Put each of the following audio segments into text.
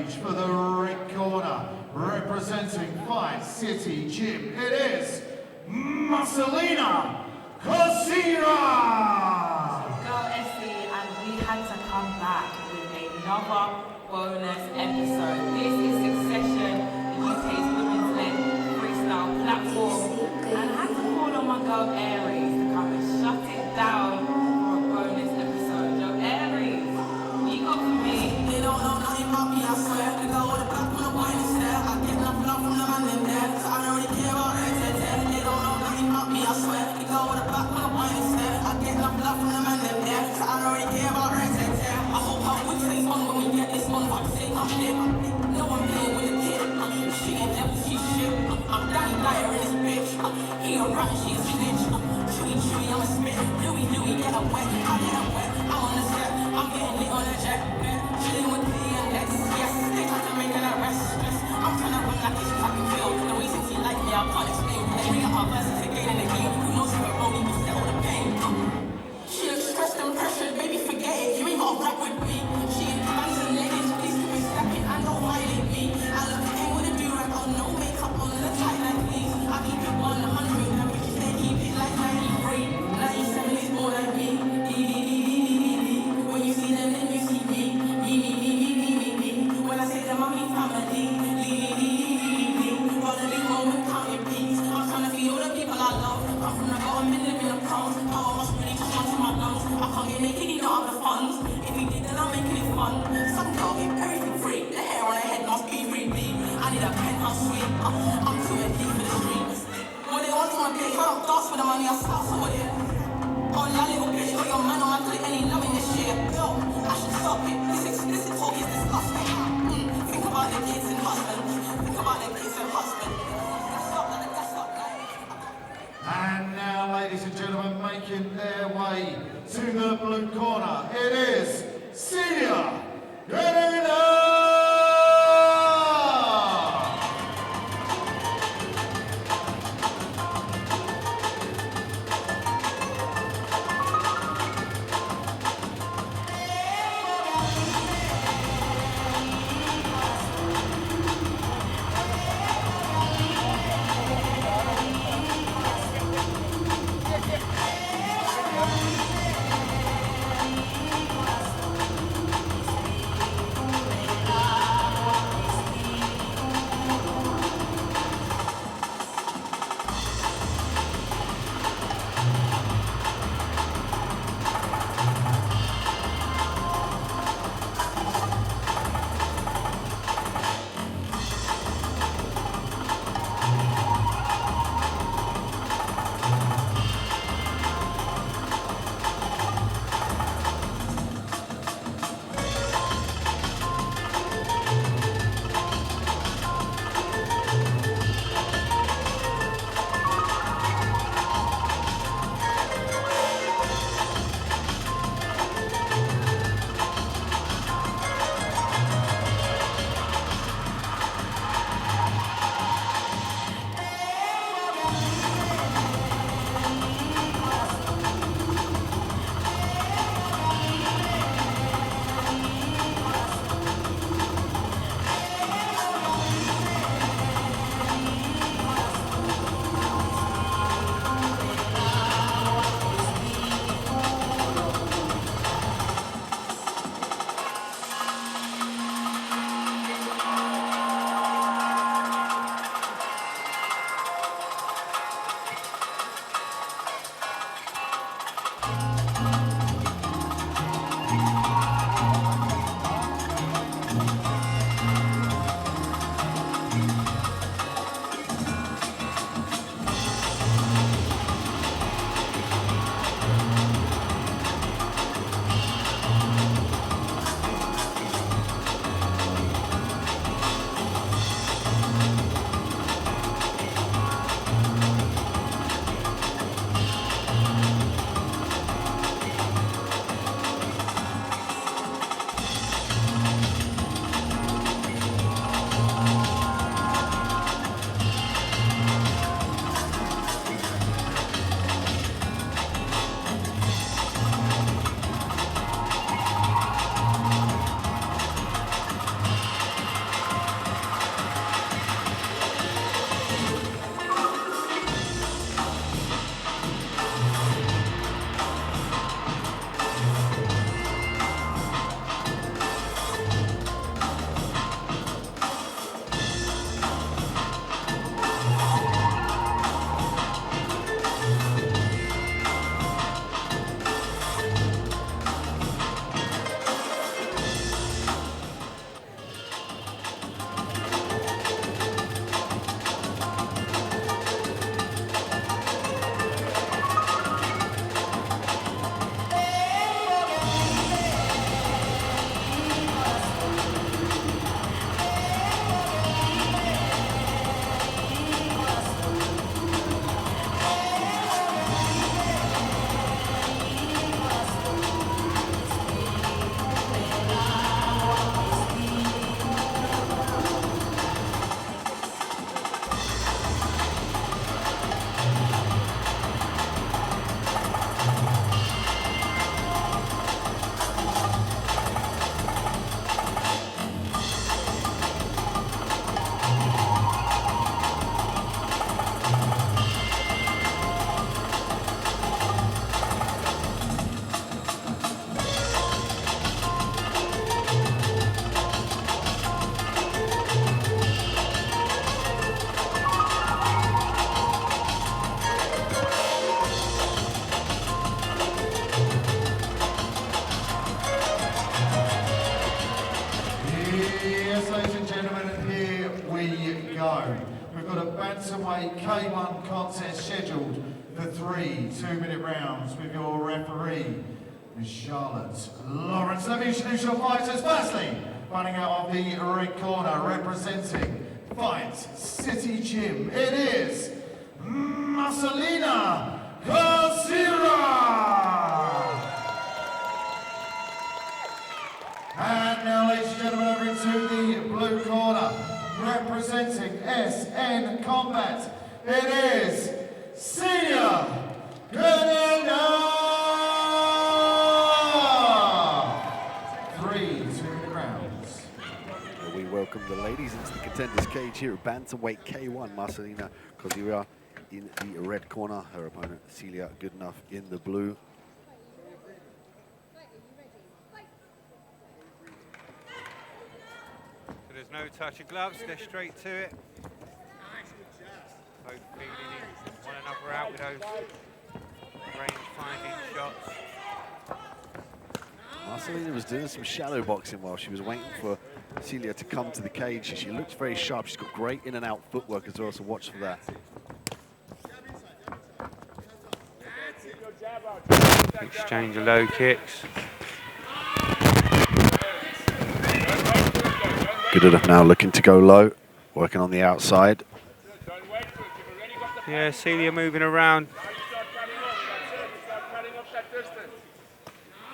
stage for the red corner, representing Fine City Gym, it is Marcelina, Kozyra! Go Essie, and we had to come back with another bonus episode. This is Succession, the UK's women's led freestyle platform, and I had to call on my girl Aries to come and shut it down for a bonus episode. Yo, Aries, what you got for me? They don't know nothing about me, I swear. The girl with the black on the wine is there. I get nothing up from the man in there, so I don't really care about red. They don't know nothing about me, I swear. The girl with the black on the wine is there. I get nothing up from the man in there, so I don't really care about red. I hope our wig stays on when we get this on. I'm sick, I'm shit. No one playing with a kid. She ain't never see shit. I'm Danny Dyer in this bitch. He a rat, she a snitch. Chewy, I'm a spit. Louis, get her wet. I get her wet. I'm on the set. I'm getting lit on a jet. Chilling with P and X. Yes, they try to make an arrest. I'm trying to run like it's fucking field. The way since he like me, I can't explain. They bring up our verses again and again. Who knows if we're rolling, we settle the pain. She looks stressed and pressured. Baby, forget it. You ain't got rap with me. She ain't pants and leggings. Please keep me stepping and don't violate me. I look at him with a do-rag on. No makeup on the tight like these. I keep it 100 and bitches they keep it like 93. 97 is more like me. When you see them, then you see me. When I say them, I mean family. Wanna be home and count your peace. I'm trying to feed all the people I love. I'm from the bottom and living in pounds. Power must really come onto my lungs. I can't get naked, you don't have the funds. If you did, then I'm making it fun. Some girl get everything free. The hair on her head must be free. I need a penthouse suite. I'm too deep for the streets. When they want to my bitch, I don't dance for the money, I start with it. Oh, that little bitch, got your man on my clip and he loving this shit. Yo, I should stop it. This explicit talk is disgusting. Think about the kids and husbands. Think about the kids and husbands. That's up, And now, ladies and gentlemen, making their way to the blue corner, it is Celia. Goodenough! we've got a bantamweight K1 contest scheduled for 3 2-minute rounds with your referee, Ms. Charlotte Lawrence. Let me introduce your fighters. Firstly, running out of the red corner, representing Fight City Gym, it is Marcelina Kozyra. And now, ladies and gentlemen, over into the blue corner, representing SN Combat, it is Celia. Goodenough. 3 2-minute rounds. We welcome the ladies into the Contenders cage here at Bantamweight K1. Marcelina Kozyra in the red corner, her opponent Celia Goodenough in the blue. There's no touch of gloves, they're straight to it. Both feeling one another out with those range-finding shots. Marcelina was doing some shadow boxing while she was waiting for Celia to come to the cage. She looks very sharp. She's got great in and out footwork as well, so watch for that. Exchange of low kicks. Goodenough now looking to go low, working on the outside. Yeah, Celia moving around.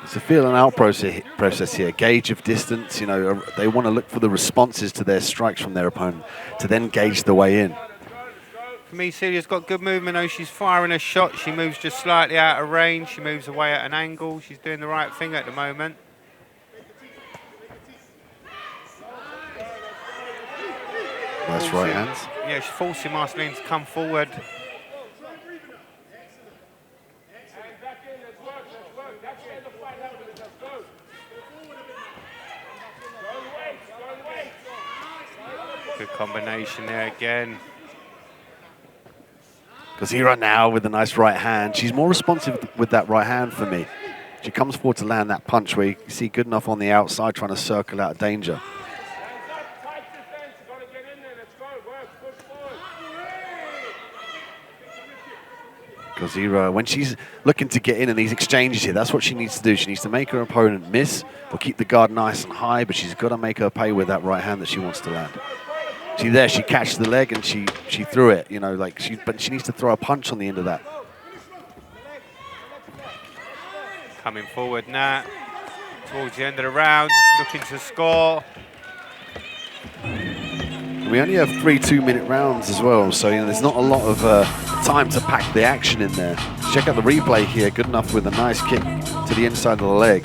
It's a feel and out process here, gauge of distance. You know, they want to look for the responses to their strikes from their opponent to then gauge the way in. For me, Celia's got good movement though. She's firing a shot. She moves just slightly out of range. She moves away at an angle. She's doing the right thing at the moment. Nice right hands. Yeah, she's forcing Marcelina to come forward. Good combination there again. Kozyra now with a nice right hand. She's more responsive with that right hand for me. She comes forward to land that punch where you see Goodenough on the outside trying to circle out of danger. Kozyra, when she's looking to get in these exchanges here, that's what she needs to do. She needs to make her opponent miss or keep the guard nice and high, but she's got to make her pay with that right hand that she wants to land. See there, she catches the leg and she threw it, you know, like but she needs to throw a punch on the end of that. Coming forward now, towards the end of the round, looking to score. We only have 3 2-minute rounds as well, so you know there's not a lot of time to pack the action in there. Check out the replay here. Goodenough with a nice kick to the inside of the leg.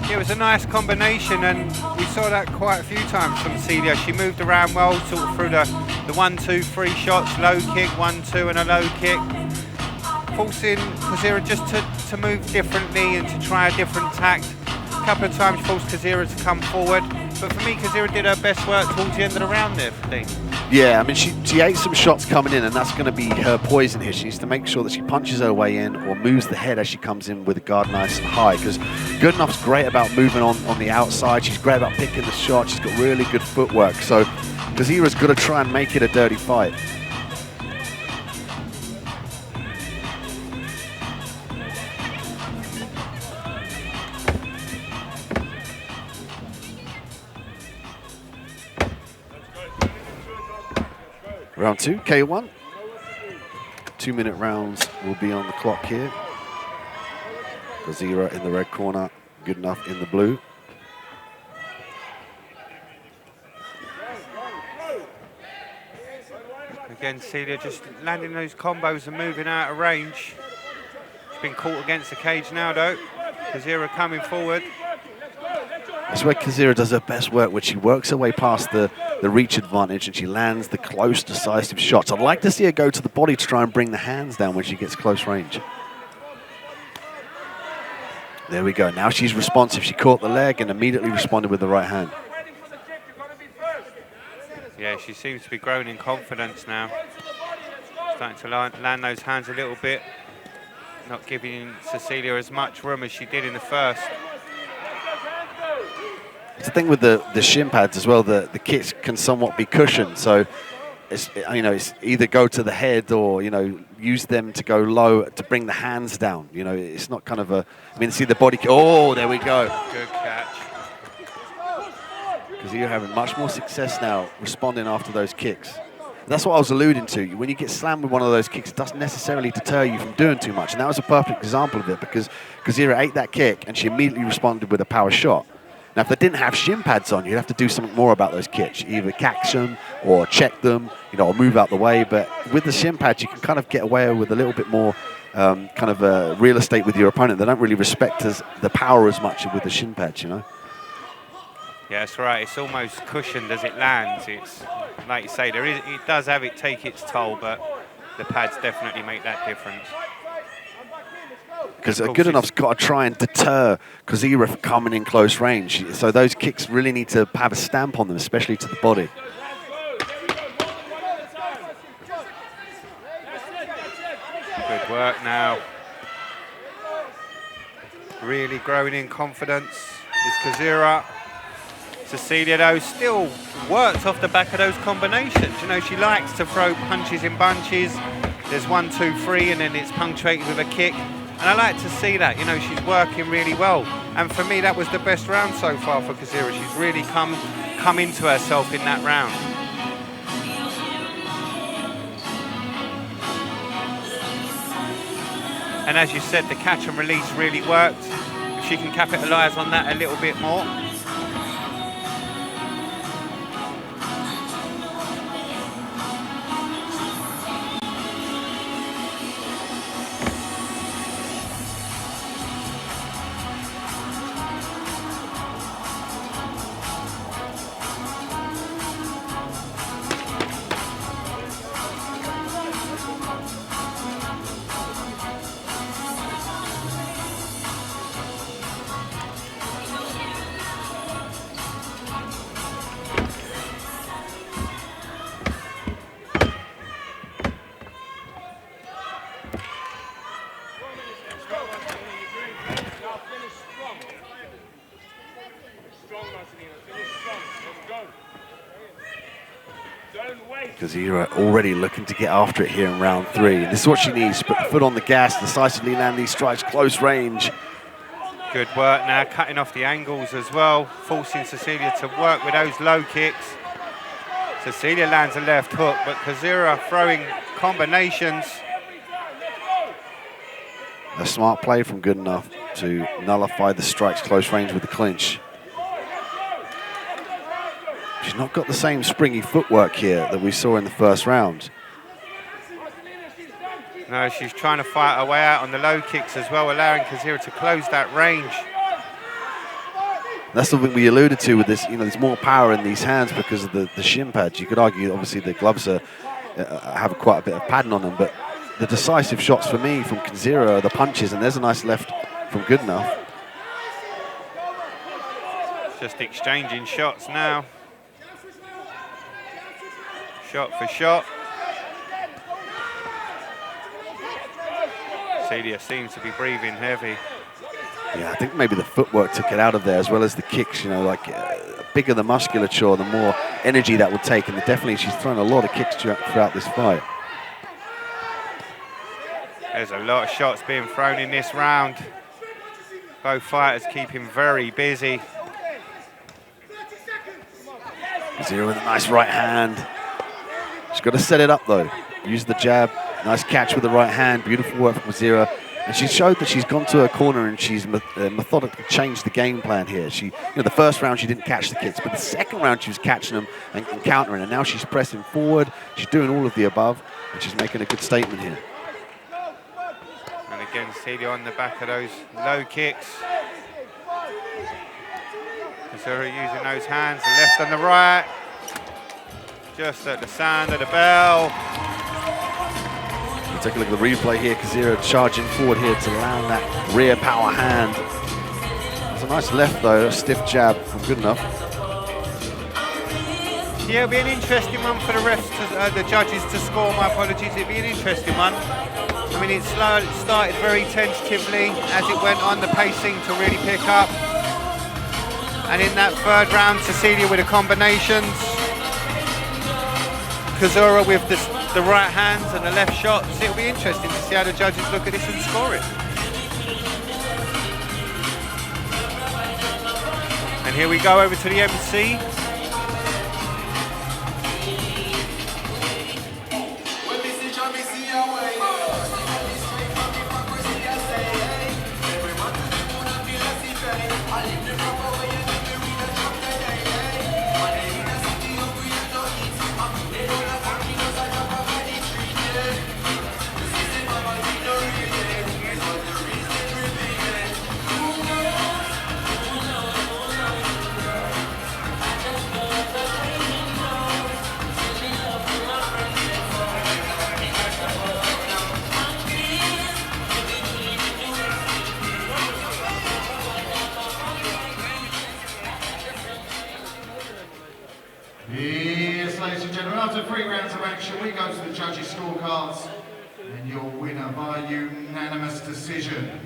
It was a nice combination, and we saw that quite a few times from Celia. She moved around well, sort of through the 1, 2, 3 shots, low kick, 1, 2, and a low kick. Forcing Kozyra just to move differently and to try a different tact. A couple of times forced Kozyra to come forward. But for me, Kozyra did her best work towards the end of the round there, I think. Yeah, I mean, she ate some shots coming in, and that's going to be her poison here. She needs to make sure that she punches her way in or moves the head as she comes in with the guard nice and high, because Goodenough's great about moving on the outside. She's great about picking the shot. She's got really good footwork. So Kozyra's got to try and make it a dirty fight. Round 2, K1. 2-minute rounds will be on the clock here. Kozyra in the red corner, Goodenough in the blue. Again, Celia just landing those combos and moving out of range. She's been caught against the cage now, though. Kozyra coming forward. That's where Kozyra does her best work, when she works her way past the reach advantage and she lands the close, decisive shots. I'd like to see her go to the body to try and bring the hands down when she gets close range. There we go. Now she's responsive. She caught the leg and immediately responded with the right hand. Yeah, she seems to be growing in confidence now. Starting to land those hands a little bit. Not giving Celia as much room as she did in the first. It's the thing with the shin pads as well, the kicks can somewhat be cushioned, so it's either go to the head or, use them to go low to bring the hands down. It's not kind of a, see the body, oh, there we go. Good catch. Because you're having much more success now responding after those kicks. That's what I was alluding to. When you get slammed with one of those kicks, it doesn't necessarily deter you from doing too much. And that was a perfect example of it, because Kozyra ate that kick and she immediately responded with a power shot. Now, if they didn't have shin pads on, you'd have to do something more about those kicks. Either catch them or check them, or move out the way. But with the shin pads, you can kind of get away with a little bit more real estate with your opponent. They don't really respect the power as much with the shin pads, Yeah, that's right. It's almost cushioned as it lands. It's like you say, it does have it take its toll, but the pads definitely make that difference. Because Goodenough's got to try and deter Kozyra from coming in close range. So those kicks really need to have a stamp on them, especially to the body. Good work now. Really growing in confidence is Kozyra. Celia, though, still works off the back of those combinations. She likes to throw punches in bunches. There's 1, 2, 3, and then it's punctuated with a kick. And I like to see that. She's working really well. And for me, that was the best round so far for Kozyra. She's really come into herself in that round. And as you said, the catch and release really worked. If she can capitalise on that a little bit more. Kozyra already looking to get after it here in round 3. And this is what she needs, put the foot on the gas, decisively land these strikes, close range. Good work now, cutting off the angles as well, forcing Celia to work with those low kicks. Celia lands a left hook, but Kozyra throwing combinations. A smart play from Goodenough to nullify the strikes close range with the clinch. She's not got the same springy footwork here that we saw in the first round. No, she's trying to fight her way out on the low kicks as well, allowing Kozyra to close that range. That's something we alluded to with this. There's more power in these hands because of the shin pads. You could argue, obviously, the gloves have quite a bit of padding on them, but the decisive shots for me from Kozyra are the punches, and there's a nice left from Goodenough. Just exchanging shots now. Shot for shot. Celia seems to be breathing heavy. Yeah, I think maybe the footwork took it out of there, as well as the kicks. Bigger the musculature, the more energy that would take. And definitely she's thrown a lot of kicks throughout this fight. There's a lot of shots being thrown in this round. Both fighters keeping very busy. Kozyra with a nice right hand. She's got to set it up, though. Use the jab. Nice catch with the right hand. Beautiful work from Kozyra. And she showed that she's gone to her corner and she's methodically changed the game plan here. The first round she didn't catch the kicks, but the second round she was catching them and countering. And now she's pressing forward. She's doing all of the above, and she's making a good statement here. And again, Celia on the back of those low kicks. Kozyra using those hands, the left and the right. Just at the sound of the bell. Take a look at the replay here. Kozyra charging forward here to land that rear power hand. It's a nice left, though, a stiff jab from Goodenough. Yeah, it'll be an interesting one for the refs, the judges to score. My apologies, it'll be an interesting one. It started very tentatively. As it went on, the pace seemed to really pick up. And in that third round, Celia with the combinations. Kozyra with the right hands and the left shots. It'll be interesting to see how the judges look at this and score it. And here we go over to the MC. Yes, ladies and gentlemen, after 3 rounds of action, we go to the judges' scorecards, and your winner by unanimous decision